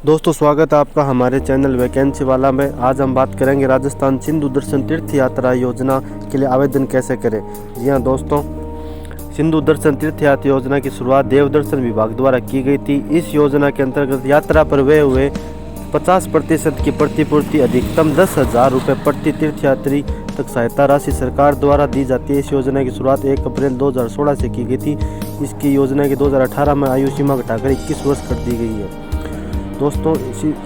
दोस्तों स्वागत है आपका हमारे चैनल वैकेंसी वाला में। आज हम बात करेंगे राजस्थान सिंधु दर्शन तीर्थ यात्रा योजना के लिए आवेदन कैसे करें। जी हाँ दोस्तों, सिंधु दर्शन तीर्थ यात्रा योजना की शुरुआत देव दर्शन विभाग द्वारा की गई थी। इस योजना के अंतर्गत यात्रा पर व्यय हुए 50% की प्रतिपूर्ति अधिकतम 10,000 रुपये प्रति तीर्थयात्री तक सहायता राशि सरकार द्वारा दी जाती है। इस योजना की शुरुआत 1 अप्रैल 2016 से की गई थी। इसकी योजना की 2018 में आयु सीमा घटाकर 21 वर्ष कर दी गई है। दोस्तों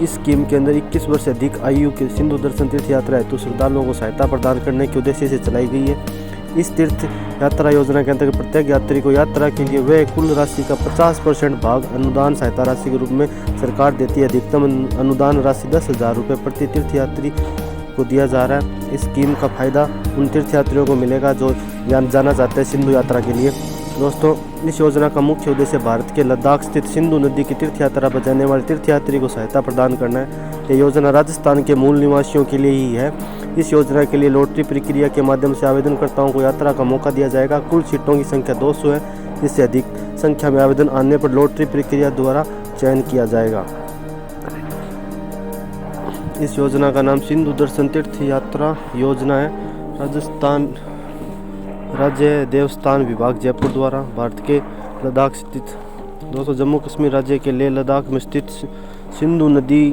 इस स्कीम के अंदर 21 वर्ष से अधिक आयु के सिंधु दर्शन तीर्थ यात्रा हेतु श्रद्धालुओं को सहायता प्रदान करने के उद्देश्य से चलाई गई है। इस तीर्थ यात्रा योजना के अंतर्गत प्रत्येक यात्री को यात्रा के लिए व्यय कुल राशि का 50% भाग अनुदान सहायता राशि के रूप में सरकार देती है। अधिकतम अनुदान राशि 10,000 रुपये प्रति तीर्थयात्री को दिया जा रहा है। इस स्कीम का फायदा उन तीर्थयात्रियों को मिलेगा जो जाना चाहते हैं सिंधु यात्रा के लिए। दोस्तों इस योजना का मुख्य उद्देश्य भारत के लद्दाख स्थित सिंधु नदी की तीर्थ यात्रा पर जाने वाले तीर्थयात्री को सहायता प्रदान करना है। यह योजना राजस्थान के मूल निवासियों के लिए ही है। इस योजना के लिए लॉटरी प्रक्रिया के माध्यम से आवेदनकर्ताओं को यात्रा का मौका दिया जाएगा। कुल सीटों की संख्या 200 है। इससे अधिक संख्या में आवेदन आने पर लॉटरी प्रक्रिया द्वारा चयन किया जाएगा। इस योजना का नाम सिंधु दर्शन तीर्थ यात्रा योजना है। राजस्थान राज्य देवस्थान विभाग जयपुर द्वारा भारत के लद्दाख स्थित दोस्तों जम्मू कश्मीर राज्य के लेह लद्दाख में स्थित सिंधु नदी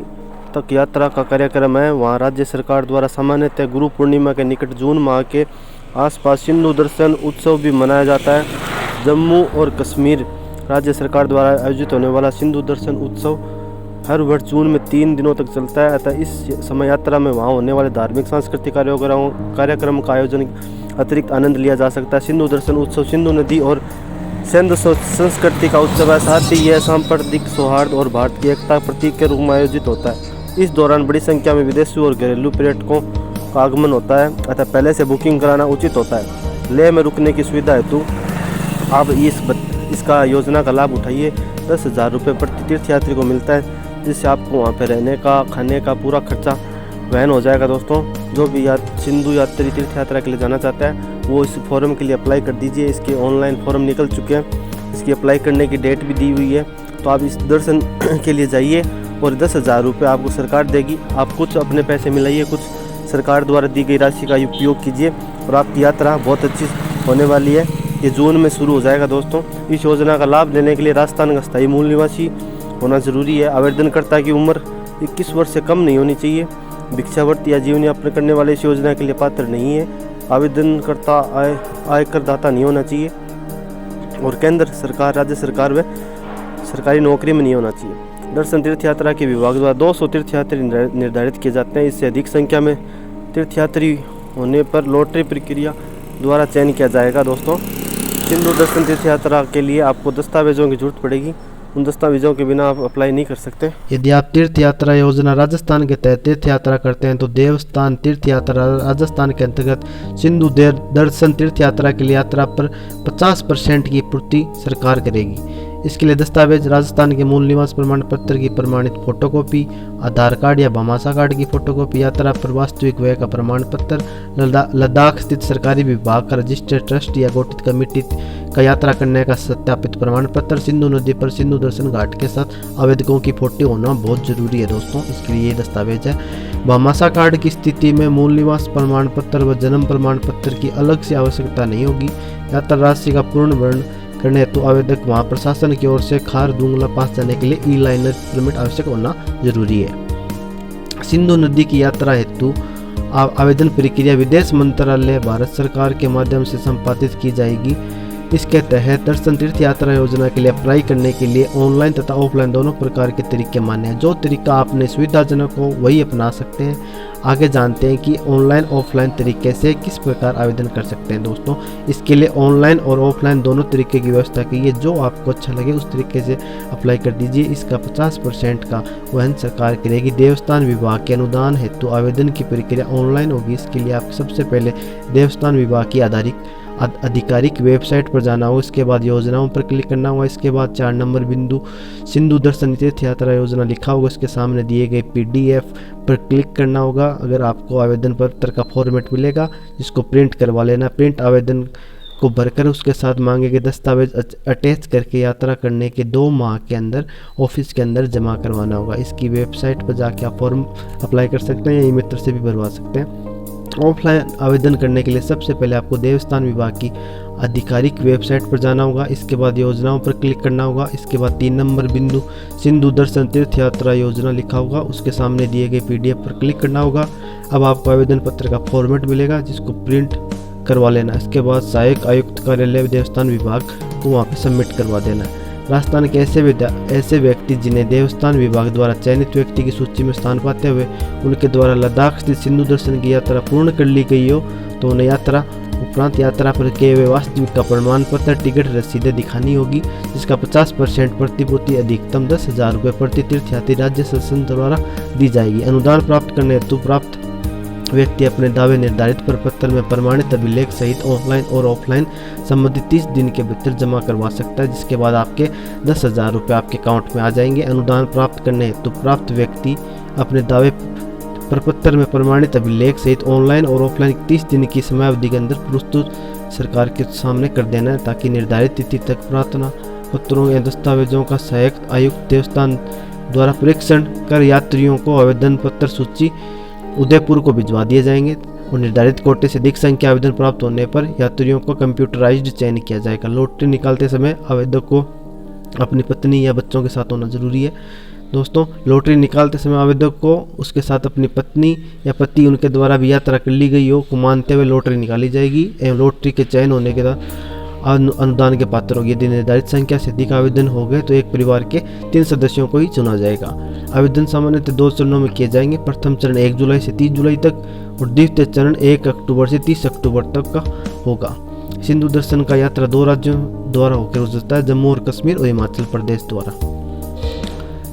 तक यात्रा का कार्यक्रम है। वहाँ राज्य सरकार द्वारा सामान्यतः गुरु पूर्णिमा के निकट जून माह के आसपास सिंधु दर्शन उत्सव भी मनाया जाता है। जम्मू और कश्मीर राज्य सरकार द्वारा आयोजित होने वाला सिंधु दर्शन उत्सव हर वर्ष जून में 3 दिनों तक चलता है। अतः इस समय यात्रा में वहाँ होने वाले धार्मिक सांस्कृतिक कार्यक्रम का आयोजन अतिरिक्त आनंद लिया जा सकता है। सिंधु दर्शन उत्सव सिंधु नदी और सिंधु संस्कृति का उत्सव है। साथ ही यह सांप्रदायिक सौहार्द और भारत की एकता प्रतीक के रूप में आयोजित होता है। इस दौरान बड़ी संख्या में विदेशी और घरेलू पर्यटकों का आगमन होता है, अतः पहले से बुकिंग कराना उचित होता है। लेह में रुकने की सुविधा हेतु आप इसका योजना का लाभ उठाइए। 10,000 रुपये प्रति तीर्थयात्री को मिलता है, जिससे आपको वहाँ पर रहने का खाने का पूरा खर्चा वहन हो जाएगा। दोस्तों जो भी सिंधु यात्री तीर्थ यात्रा के लिए जाना चाहता है वो इस फॉर्म के लिए अप्लाई कर दीजिए। इसके ऑनलाइन फॉर्म निकल चुके हैं। इसकी अप्लाई करने की डेट भी दी हुई है। तो आप इस दर्शन के लिए जाइए और 10,000 रुपये आपको सरकार देगी। आप कुछ अपने पैसे मिलाइए, कुछ सरकार द्वारा दी गई राशि का उपयोग कीजिए और आपकी यात्रा बहुत अच्छी होने वाली है। ये जून में शुरू हो जाएगा। दोस्तों इस योजना का लाभ लेने के लिए राजस्थान का स्थायी मूल निवासी होना जरूरी है। आवेदनकर्ता की उम्र 21 वर्ष से कम नहीं होनी चाहिए। भिक्षावृत्ति या जीवन यापन करने वाले इस योजना के लिए पात्र नहीं है। आवेदनकर्ता आयकर दाता नहीं होना चाहिए और केंद्र सरकार, राज्य सरकार व सरकारी नौकरी में नहीं होना चाहिए। दर्शन तीर्थ यात्रा के विभाग द्वारा 200 तीर्थयात्री निर्धारित किए जाते हैं। इससे अधिक संख्या में तीर्थयात्री होने पर लॉटरी प्रक्रिया द्वारा चयन किया जाएगा। दोस्तों सिंधु दर्शन तीर्थ यात्रा के लिए आपको दस्तावेजों की जरूरत पड़ेगी। उन दस्तावेजों के बिना आप अप्लाई नहीं कर सकते। यदि आप तीर्थ यात्रा योजना राजस्थान के तहत तीर्थ यात्रा करते हैं तो देवस्थान तीर्थ यात्रा राजस्थान के अंतर्गत सिंधु दर्शन तीर्थ यात्रा के लिए यात्रा पर 50% की पूर्ति सरकार करेगी। इसके लिए दस्तावेज राजस्थान के मूल निवास प्रमाण पत्र की प्रमाणित फोटोकॉपी, आधार कार्ड या भामाशाह कार्ड की फोटोकॉपी, यात्रा पर वास्तविक व्यय का प्रमाण पत्र, लद्दाख स्थित सरकारी विभाग का रजिस्टर्ड ट्रस्ट या गठित कमेटी का यात्रा करने का सत्यापित प्रमाण पत्र, सिंधु नदी पर सिंधु दर्शन घाट के साथ आवेदकों की फोटो होना बहुत जरूरी है। दोस्तों इसके लिए ये दस्तावेज है। भामाशाह कार्ड की स्थिति में मूल निवास प्रमाण पत्र व जन्म प्रमाण पत्र की अलग से आवश्यकता नहीं होगी। यात्रा राशि का पूर्ण वर्ण करने हेतु आवेदक वहाँ प्रशासन की ओर से खार दूंगला पास जाने के लिए ई-लाइनर परमिट आवश्यक होना जरूरी है। सिंधु नदी की यात्रा हेतु आवेदन प्रक्रिया विदेश मंत्रालय भारत सरकार के माध्यम से संपादित की जाएगी। इसके तहत दर्शन तीर्थ यात्रा योजना के लिए अप्लाई करने के लिए ऑनलाइन तथा ऑफलाइन दोनों प्रकार के तरीके मान्य हैं। जो तरीका आपने सुविधाजनक हो वही अपना सकते हैं। आगे जानते हैं कि ऑनलाइन ऑफलाइन तरीके से किस प्रकार आवेदन कर सकते हैं। दोस्तों इसके लिए ऑनलाइन और ऑफलाइन दोनों तरीके की व्यवस्था की है। जो आपको अच्छा लगे उस तरीके से अप्लाई कर दीजिए। इसका 50% का वहन सरकार करेगी। देवस्थान विभाग के अनुदान हेतु आवेदन की प्रक्रिया ऑनलाइन होगी। इसके लिए आपको सबसे पहले देवस्थान विभाग की आधिकारिक वेबसाइट पर जाना होगा। इसके बाद योजनाओं पर क्लिक करना होगा। इसके बाद 4 नंबर बिंदु सिंधु दर्शन तीर्थ यात्रा योजना लिखा होगा। इसके सामने दिए गए PDF पर क्लिक करना होगा। अगर आपको आवेदन पत्र का फॉर्मेट मिलेगा जिसको प्रिंट करवा लेना। प्रिंट आवेदन को भरकर उसके साथ मांगे गए दस्तावेज अटैच करके यात्रा करने के 2 माह के अंदर ऑफिस के अंदर जमा करवाना होगा। इसकी वेबसाइट पर जाके आप फॉर्म अप्लाई कर सकते हैं या ई मित्र से भी भरवा सकते हैं। ऑफलाइन आवेदन करने के लिए सबसे पहले आपको देवस्थान विभाग की आधिकारिक वेबसाइट पर जाना होगा। इसके बाद योजनाओं पर क्लिक करना होगा। इसके बाद 3 नंबर बिंदु सिंधु दर्शन तीर्थ यात्रा योजना लिखा होगा, उसके सामने दिए गए PDF पर क्लिक करना होगा। अब आपको आवेदन पत्र का फॉर्मेट मिलेगा जिसको प्रिंट करवा लेना। इसके बाद सहायक आयुक्त कार्यालय देवस्थान विभाग को वहाँ पे सबमिट करवा देना है। राजस्थान के ऐसे व्यक्ति जिन्हें देवस्थान विभाग द्वारा चयनित व्यक्ति की सूची में स्थान पाते हुए उनके द्वारा लद्दाख स्थित सिंधु दर्शन की यात्रा पूर्ण कर ली गई हो तो उन्हें यात्रा उपरांत यात्रा पर किए हुए वास्तविक का प्रमाण पत्र टिकट रसीदें दिखानी होगी, जिसका 50% प्रतिपूर्ति अधिकतम 10,000 रुपये प्रति तीर्थयात्री राज्य शासन द्वारा दी जाएगी। अनुदान प्राप्त करने हेतु प्राप्त व्यक्ति अपने दावे निर्धारित प्रपत्र में प्रमाणित अभिलेख सहित ऑनलाइन और ऑफलाइन संबंधित 30 दिन के भीतर जमा करवा सकता है, जिसके बाद आपके 10,000 रुपये आपके अकाउंट में आ जाएंगे। अनुदान प्राप्त करने हेतु प्राप्त व्यक्ति अपने दावे प्रपत्र में प्रमाणित अभिलेख सहित ऑनलाइन और ऑफलाइन 30 दिन की समयावधि के अंदर प्रस्तुत सरकार के सामने कर देना है, ताकि निर्धारित तिथि तक प्रार्थना पत्रों या दस्तावेजों का सहायक आयुक्त देवस्थान द्वारा परीक्षण कर यात्रियों को आवेदन पत्र सूची उदयपुर को भिजवा दिए जाएंगे और निर्धारित कोटे से अधिक संख्या आवेदन प्राप्त होने पर यात्रियों को कंप्यूटराइज्ड चयन किया जाएगा। लॉटरी निकालते समय आवेदक को अपनी पत्नी या बच्चों के साथ होना जरूरी है। दोस्तों, लॉटरी निकालते समय आवेदक को उसके साथ अपनी पत्नी या पति उनके द्वारा भी यात्रा कर ली गई हो को मानते हुए लॉटरी निकाली जाएगी एवं लॉटरी के चयन होने के बाद अनुदान के पात्र होगी। यदि निर्धारित संख्या से अधिक आवेदन हो गए तो एक परिवार के 3 सदस्यों को ही चुना जाएगा। आवेदन सामान्यतः 2 चरणों में किए जाएंगे। प्रथम चरण 1 जुलाई से 30 जुलाई तक और द्वितीय चरण 1 अक्टूबर से 30 अक्टूबर तक का होगा। सिंधु दर्शन का यात्रा 2 राज्यों द्वारा होकर गुजरता है, जम्मू और कश्मीर और हिमाचल प्रदेश द्वारा।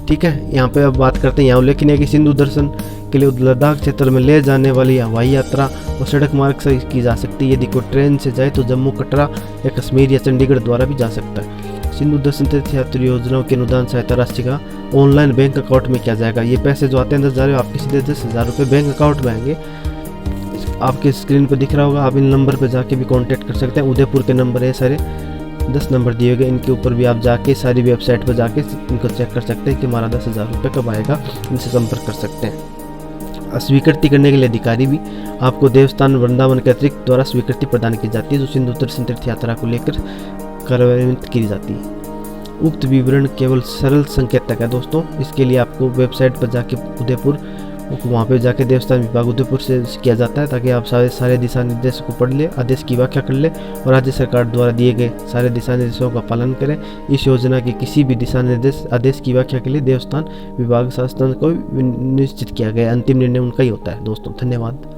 ठीक है, यहाँ पे अब बात करते हैं। यहाँ उल्लेखनीय है कि सिंधु दर्शन के लिए लद्दाख क्षेत्र में ले जाने वाली हवाई यात्रा और सड़क मार्ग से की जा सकती है। यदि कोई ट्रेन से जाए तो जम्मू, कटरा या कश्मीर या चंडीगढ़ द्वारा भी जा सकता है। सिंधु दर्शन तीर्थ यात्री योजनाओं के अनुदान सहायता राशि का ऑनलाइन बैंक अकाउंट में किया जाएगा। ये पैसे जो आते हैं 10,000 आपके सीधे 10,000 रुपये बैंक अकाउंट में आएंगे। आपके स्क्रीन पर दिख रहा होगा, आप इन नंबर पर जाके भी कॉन्टैक्ट कर सकते हैं। उदयपुर के नंबर है सारे 10 नंबर दिए गए, इनके ऊपर भी आप जाके सारी वेबसाइट पर जाके इनको चेक कर सकते हैं कि हमारा 10,000 रुपये कब आएगा। इनसे संपर्क कर सकते हैं। स्वीकृति करने के लिए अधिकारी भी आपको देवस्थान वृंदावन के अतिरिक्त द्वारा स्वीकृति प्रदान की जाती है, जो सिंधु दर्शन तीर्थ यात्रा को लेकर कार्यान्वित की जाती है। उक्त विवरण केवल सरल संकेतक है दोस्तों। इसके लिए आपको वेबसाइट पर जाके उदयपुर वहाँ पे जाके देवस्थान विभाग उदयपुर से किया जाता है, ताकि आप सारे दिशा निर्देश को पढ़ ले, आदेश की व्याख्या कर ले और राज्य सरकार द्वारा दिए गए सारे दिशा निर्देशों का पालन करें। इस योजना के किसी भी दिशा निर्देश आदेश की व्याख्या के लिए देवस्थान विभाग शासन को निश्चित किया गया, अंतिम निर्णय उनका ही होता है। दोस्तों, धन्यवाद।